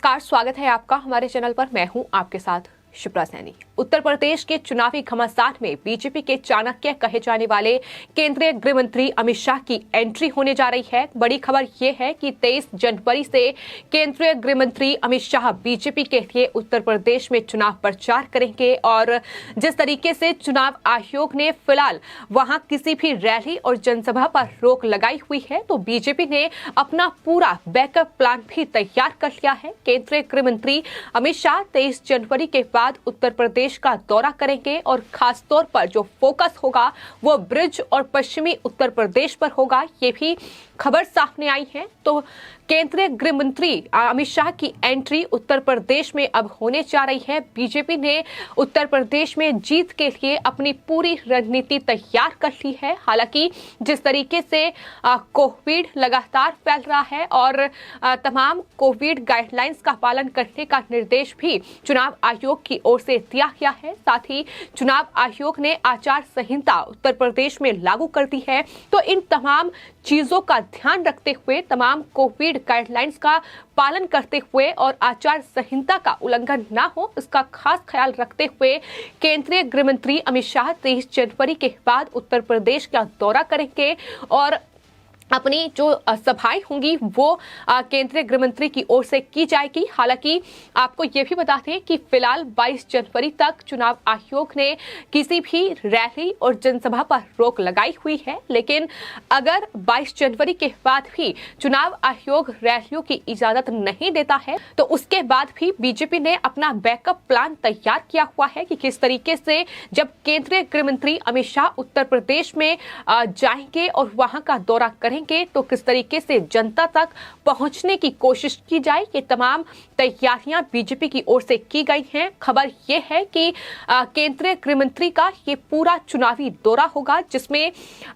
नमस्कार, स्वागत है आपका हमारे चैनल पर। मैं हूं आपके साथ शिप्रा सैनी। उत्तर प्रदेश के चुनावी घमासान में बीजेपी के चाणक्य कहे जाने वाले केंद्रीय गृह मंत्री अमित शाह की एंट्री होने जा रही है। बड़ी खबर यह है कि 23 जनवरी से केंद्रीय गृह मंत्री अमित शाह बीजेपी के लिए उत्तर प्रदेश में चुनाव प्रचार करेंगे और जिस तरीके से चुनाव आयोग ने फिलहाल वहां किसी भी रैली और जनसभा पर रोक लगाई हुई है, तो बीजेपी ने अपना पूरा बैकअप प्लान भी तैयार कर लिया है। केंद्रीय गृह मंत्री अमित शाह 23 जनवरी के बाद उत्तर प्रदेश का दौरा करेंगे और खास तौर पर जो फोकस होगा वो ब्रिज और पश्चिमी उत्तर प्रदेश पर होगा। ये भी खबर सामने आई है। तो केंद्रीय गृह मंत्री अमित शाह की एंट्री उत्तर प्रदेश में अब होने जा रही है। बीजेपी ने उत्तर प्रदेश में जीत के लिए अपनी पूरी रणनीति तैयार कर ली है। हालांकि जिस तरीके से कोविड लगातार फैल रहा है और तमाम कोविड गाइडलाइंस का पालन करने का निर्देश भी चुनाव आयोग की ओर से दिया गया है। साथ ही चुनाव आयोग ने आचार संहिता उत्तर प्रदेश में लागू कर दी है। तो इन तमाम चीजों का ध्यान रखते हुए, तमाम कोविड गाइडलाइंस का पालन करते हुए और आचार संहिता का उल्लंघन ना हो, इसका खास ख्याल रखते हुए केंद्रीय गृह मंत्री अमित शाह 23 जनवरी के बाद उत्तर प्रदेश का दौरा करेंगे और अपनी जो सभाएं होंगी वो केंद्रीय गृह मंत्री की ओर से की जाएगी। हालांकि आपको ये भी बता दें कि फिलहाल 22 जनवरी तक चुनाव आयोग ने किसी भी रैली और जनसभा पर रोक लगाई हुई है, लेकिन अगर 22 जनवरी के बाद भी चुनाव आयोग रैलियों की इजाजत नहीं देता है तो उसके बाद भी बीजेपी ने अपना बैकअप प्लान तैयार किया हुआ है कि किस तरीके से जब केंद्रीय गृह मंत्री अमित शाह उत्तर प्रदेश में जाएंगे और वहां का दौरा करेंगे तो किस तरीके से जनता तक पहुंचने की कोशिश की जाए। ये तमाम तैयारियां बीजेपी की ओर से की गई हैं। खबर यह है कि केंद्रीय गृह मंत्री का ये पूरा चुनावी दौरा होगा जिसमें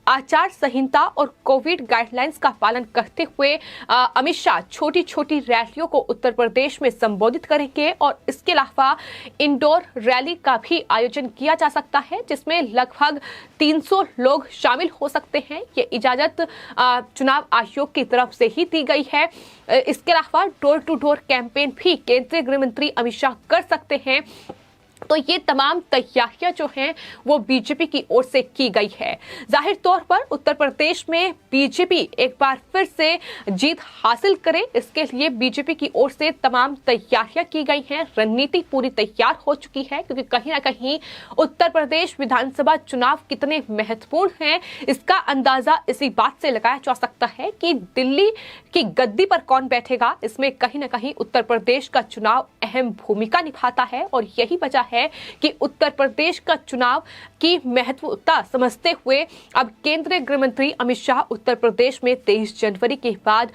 आचार संहिता और कोविड गाइडलाइंस का पालन करते हुए अमित शाह छोटी छोटी रैलियों को उत्तर प्रदेश में संबोधित करेंगे और इसके अलावा इंडोर रैली का भी आयोजन किया जा सकता है जिसमें लगभग 300 लोग शामिल हो सकते हैं। ये इजाजत चुनाव आयोग की तरफ से ही दी गई है। इसके अलावा डोर टू डोर कैंपेन भी केंद्रीय गृह मंत्री अमित शाह कर सकते हैं। तो ये तमाम तैयारियां जो हैं वो बीजेपी की ओर से की गई है। जाहिर तौर पर उत्तर प्रदेश में बीजेपी एक बार फिर से जीत हासिल करे, इसके लिए बीजेपी की ओर से तमाम तैयारियां की गई हैं। रणनीति पूरी तैयार हो चुकी है क्योंकि कहीं ना कहीं उत्तर प्रदेश विधानसभा चुनाव कितने महत्वपूर्ण हैं इसका अंदाजा इसी बात से लगाया जा सकता है कि दिल्ली की गद्दी पर कौन बैठेगा, इसमें कहीं ना कहीं उत्तर प्रदेश का चुनाव अहम भूमिका निभाता है। और यही वजह है कि उत्तर प्रदेश का चुनाव की महत्वता समझते हुए अब केंद्रीय गृह मंत्री अमित शाह उत्तर प्रदेश में 23 जनवरी के बाद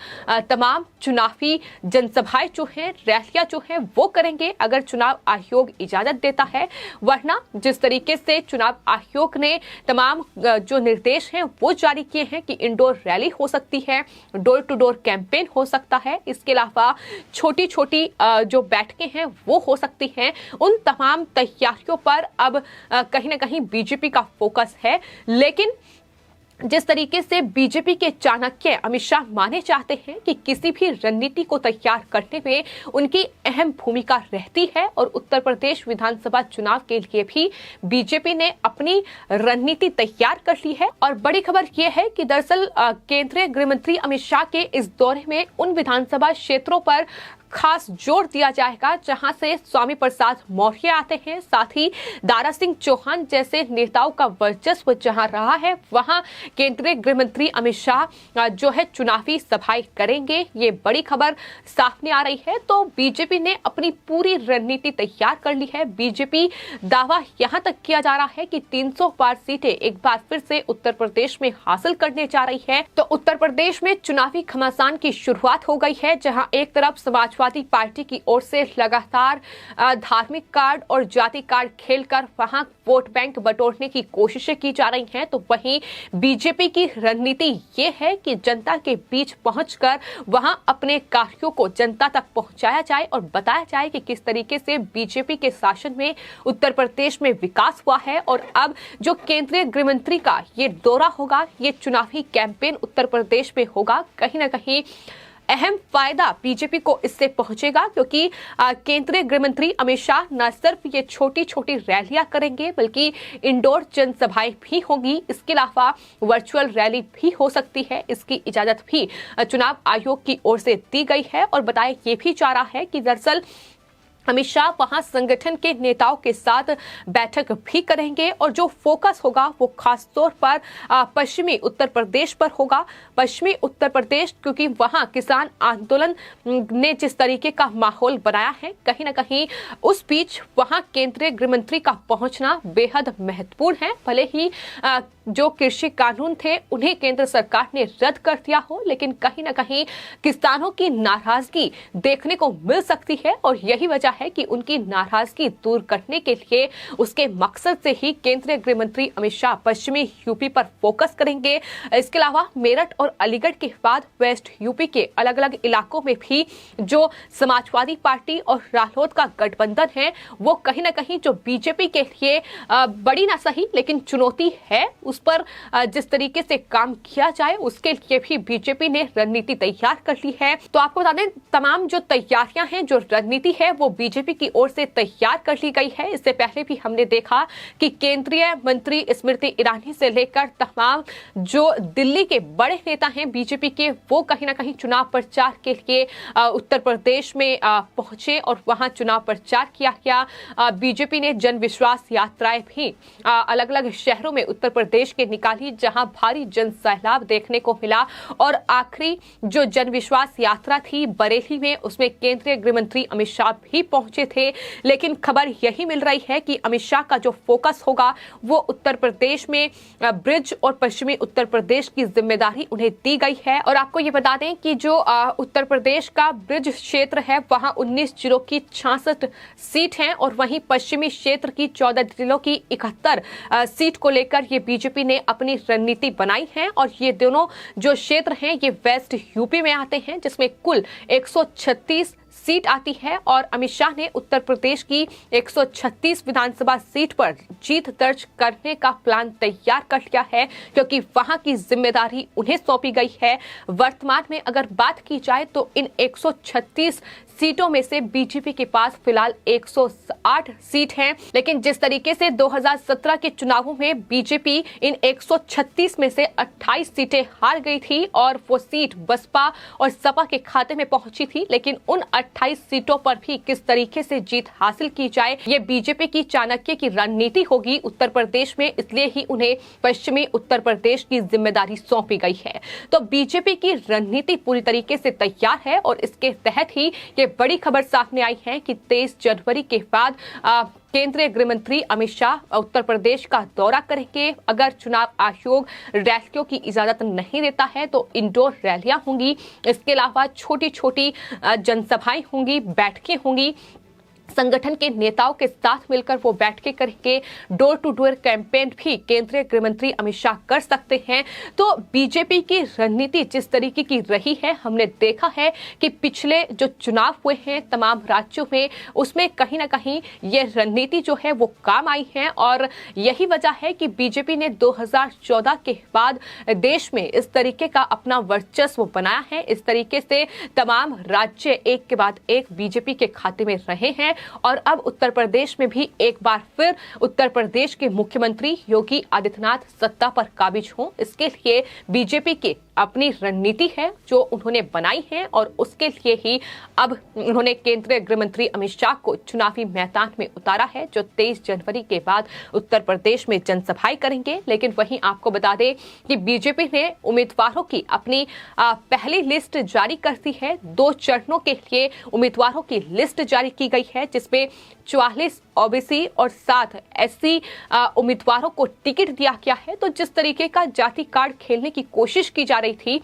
तमाम चुनावी जनसभाएं जो हैं, रैलियां जो हैं वो करेंगे अगर चुनाव आयोग इजाजत देता है। वरना जिस तरीके से चुनाव आयोग ने तमाम जो निर्देश हैं वो जारी किए हैं कि इंडोर रैली हो सकती है, डोर टू डोर कैंपेन हो सकता है, इसके अलावा छोटी छोटी जो बैठकें हैं वो हो सकती हैं। उन तमाम तैयारियों पर अब कहीं ना कहीं बीजेपी का फोकस है। लेकिन जिस तरीके से बीजेपी के चाणक्य अमित शाह माने चाहते हैं कि किसी भी रणनीति को तैयार करने में उनकी अहम भूमिका रहती है और उत्तर प्रदेश विधानसभा चुनाव के लिए भी बीजेपी ने अपनी रणनीति तैयार कर ली है। और बड़ी खबर यह है कि दरअसल केंद्रीय गृह मंत्री अमित शाह के इस दौरे में उन विधानसभा क्षेत्रों पर खास जोर दिया जाएगा जहां से स्वामी प्रसाद मौर्य आते हैं। साथ ही दारा सिंह चौहान जैसे नेताओं का वर्चस्व जहां रहा है वहां केंद्रीय गृह मंत्री अमित शाह जो है चुनावी सभाएं करेंगे। ये बड़ी खबर सामने आ रही है। तो बीजेपी ने अपनी पूरी रणनीति तैयार कर ली है। बीजेपी दावा यहां तक किया जा रहा है कि 300 पार सीटें एक बार फिर से उत्तर प्रदेश में हासिल करने जा रही है। तो उत्तर प्रदेश में चुनावी घमासान की शुरुआत हो गई है जहां एक तरफ समाजवादी पार्टी की ओर से लगातार धार्मिक कार्ड और जाति कार्ड खेलकर वहां वोट बैंक बटोरने की कोशिशें की जा रही हैं, तो वहीं बीजेपी की रणनीति ये है कि जनता के बीच पहुंचकर वहां अपने कार्यों को जनता तक पहुंचाया जाए और बताया जाए कि किस तरीके से बीजेपी के शासन में उत्तर प्रदेश में विकास हुआ है। और अब जो केंद्रीय गृह मंत्री का ये दौरा होगा, ये चुनावी कैंपेन उत्तर प्रदेश में होगा, कहीं ना कहीं अहम फायदा बीजेपी को इससे पहुंचेगा, क्योंकि केंद्रीय गृह मंत्री अमित शाह न सिर्फ ये छोटी छोटी रैलियां करेंगे बल्कि इंडोर जनसभाएं भी होंगी। इसके अलावा वर्चुअल रैली भी हो सकती है। इसकी इजाजत भी चुनाव आयोग की ओर से दी गई है और बताया ये भी जा रहा है कि दरअसल अमित शाह वहां संगठन के नेताओं के साथ बैठक भी करेंगे और जो फोकस होगा वो खास तौर पर पश्चिमी उत्तर प्रदेश पर होगा। पश्चिमी उत्तर प्रदेश, क्योंकि वहां किसान आंदोलन ने जिस तरीके का माहौल बनाया है, कहीं ना कहीं उस बीच वहां केंद्रीय गृह मंत्री का पहुंचना बेहद महत्वपूर्ण है। भले ही जो कृषि कानून थे उन्हें केंद्र सरकार ने रद्द कर दिया हो, लेकिन कहीं ना कहीं किसानों की नाराजगी देखने को मिल सकती है और यही वजह है कि उनकी नाराजगी दूर करने के लिए उसके मकसद से ही केंद्रीय गृह मंत्री अमित शाह पश्चिमी यूपी पर फोकस करेंगे। इसके अलावा मेरठ और अलीगढ़ के बाद वेस्ट यूपी के अलग अलग इलाकों में भी जो समाजवादी पार्टी और रालोद का गठबंधन है वो कहीं ना कहीं जो बीजेपी के लिए बड़ी ना सही लेकिन चुनौती है, उस पर जिस तरीके से काम किया जाए उसके लिए भी बीजेपी ने रणनीति तैयार कर ली है। तो आपको बता दें, तमाम जो तैयारियां हैं, जो रणनीति है वो बीजेपी की ओर से तैयार कर ली गई है। इससे पहले भी हमने देखा कि केंद्रीय मंत्री स्मृति ईरानी से लेकर तमाम जो दिल्ली के बड़े नेता हैं बीजेपी के, वो कहीं ना कहीं चुनाव प्रचार के लिए उत्तर प्रदेश में पहुंचे और वहां चुनाव प्रचार किया गया। बीजेपी ने जन विश्वास यात्राएं भी अलग अलग शहरों में उत्तर प्रदेश के निकाली, जहां भारी जन सैलाब देखने को मिला और आखिरी जो जन विश्वास यात्रा थी बरेली में, उसमें केंद्रीय गृह मंत्री अमित शाह भी पहुंचे थे। लेकिन खबर यही मिल रही है कि अमित शाह का जो फोकस होगा वो उत्तर प्रदेश में ब्रिज और पश्चिमी उत्तर प्रदेश की जिम्मेदारी उन्हें दी गई है। और आपको ये बता दें कि जो उत्तर प्रदेश का ब्रिज क्षेत्र है वहां 19 जिलों की 66 सीट हैं और वहीं पश्चिमी क्षेत्र की 14 जिलों की 71 सीट को लेकर ये बीजेपी ने अपनी रणनीति बनाई है। और ये दोनों जो क्षेत्र हैं ये वेस्ट यूपी में आते हैं, जिसमें कुल 136 सीट आती है और अमित शाह ने उत्तर प्रदेश की 136 विधानसभा सीट पर जीत दर्ज करने का प्लान तैयार कर लिया है, क्योंकि वहां की जिम्मेदारी उन्हें सौंपी गई है। वर्तमान में अगर बात की जाए तो इन 136 सीटों में से बीजेपी के पास फिलहाल 108 सीट हैं, लेकिन जिस तरीके से 2017 के चुनावों में बीजेपी इन 136 में से 28 सीटें हार गई थी और वो सीट बसपा और सपा के खाते में पहुंची थी, लेकिन उन 28 सीटों पर भी किस तरीके से जीत हासिल की जाए ये बीजेपी की चाणक्य की रणनीति होगी उत्तर प्रदेश में, इसलिए ही उन्हें पश्चिमी उत्तर प्रदेश की जिम्मेदारी सौंपी गई है। तो बीजेपी की रणनीति पूरी तरीके से तैयार है और इसके तहत ही ये बड़ी खबर सामने आई है कि 23 जनवरी के बाद केंद्रीय गृह मंत्री अमित शाह उत्तर प्रदेश का दौरा करेंगे। अगर चुनाव आयोग रैलियों की इजाजत नहीं देता है तो इंडोर रैलियां होंगी। इसके अलावा छोटी छोटी जनसभाएं होंगी, बैठकें होंगी, संगठन के नेताओं के साथ मिलकर वो बैठकें करेंगे। डोर टू डोर कैंपेन भी केंद्रीय गृह मंत्री अमित शाह कर सकते हैं। तो बीजेपी की रणनीति जिस तरीके की रही है, हमने देखा है कि पिछले जो चुनाव हुए हैं तमाम राज्यों में, उसमें कहीं ना कहीं ये रणनीति जो है वो काम आई है और यही वजह है कि बीजेपी ने 2014 के बाद देश में इस तरीके का अपना वर्चस्व बनाया है। इस तरीके से तमाम राज्य एक के बाद एक बीजेपी के खाते में रहे हैं और अब उत्तर प्रदेश में भी एक बार फिर उत्तर प्रदेश के मुख्यमंत्री योगी आदित्यनाथ सत्ता पर काबिज हों, इसके लिए बीजेपी की अपनी रणनीति है जो उन्होंने बनाई है और उसके लिए ही अब उन्होंने केंद्रीय गृह मंत्री अमित शाह को चुनावी मैदान में उतारा है, जो 23 जनवरी के बाद उत्तर प्रदेश में जनसभाएं करेंगे। लेकिन वहीं आपको बता दें कि बीजेपी ने उम्मीदवारों की अपनी पहली लिस्ट जारी कर दी है। 2 चरणों के लिए उम्मीदवारों की लिस्ट जारी की गई है, जिसमें 44 ओबीसी और 7 एससी उम्मीदवारों को टिकट दिया गया है। तो जिस तरीके का जाति कार्ड खेलने की कोशिश की जा रही थी,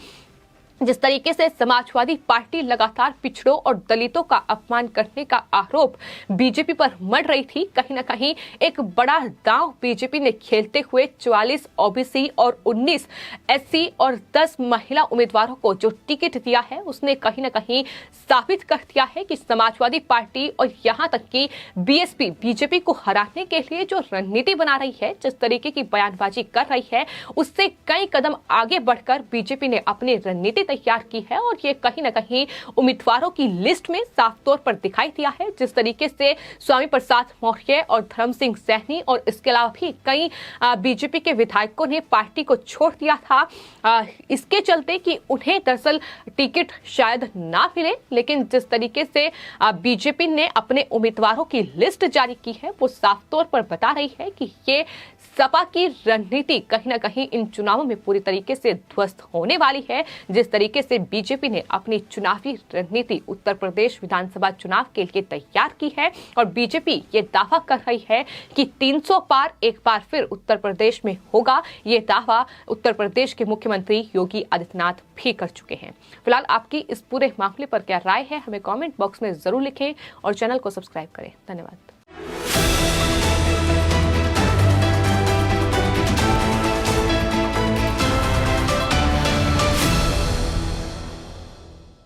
जिस तरीके से समाजवादी पार्टी लगातार पिछड़ों और दलितों का अपमान करने का आरोप बीजेपी पर मढ़ रही थी, कहीं ना कहीं एक बड़ा दांव बीजेपी ने खेलते हुए 44 ओबीसी और 19 एससी और 10 महिला उम्मीदवारों को जो टिकट दिया है, उसने कहीं ना कहीं साबित कर दिया है कि समाजवादी पार्टी और यहां तक कि बीएसपी बीजेपी को हराने के लिए जो रणनीति बना रही है, जिस तरीके की बयानबाजी कर रही है, उससे कई कदम आगे बढ़कर बीजेपी ने अपनी रणनीति तैयार की है और ये कहीं ना कहीं उम्मीदवारों की लिस्ट में साफ तौर पर दिखाई दिया है। जिस तरीके से स्वामी प्रसाद मौर्य और धर्म सिंह सैनी और इसके अलावा भी कई बीजेपी के विधायकों ने पार्टी को छोड़ दिया था, इसके चलते कि उन्हें दरअसल टिकट शायद ना मिले, लेकिन जिस तरीके से बीजेपी ने अपने उम्मीदवारों की लिस्ट जारी की है वो साफ तौर पर बता रही है कि ये सपा की रणनीति कहीं ना कहीं इन चुनावों में पूरी तरीके से ध्वस्त होने वाली है। जिस तरीके से बीजेपी ने अपनी चुनावी रणनीति उत्तर प्रदेश विधानसभा चुनाव के लिए तैयार की है और बीजेपी ये दावा कर रही है कि 300 पार एक बार फिर उत्तर प्रदेश में होगा। ये दावा उत्तर प्रदेश के मुख्यमंत्री योगी आदित्यनाथ भी कर चुके हैं। फिलहाल आपकी इस पूरे मामले पर क्या राय है, हमें कमेंट बॉक्स में जरूर लिखें और चैनल को सब्सक्राइब करें। धन्यवाद।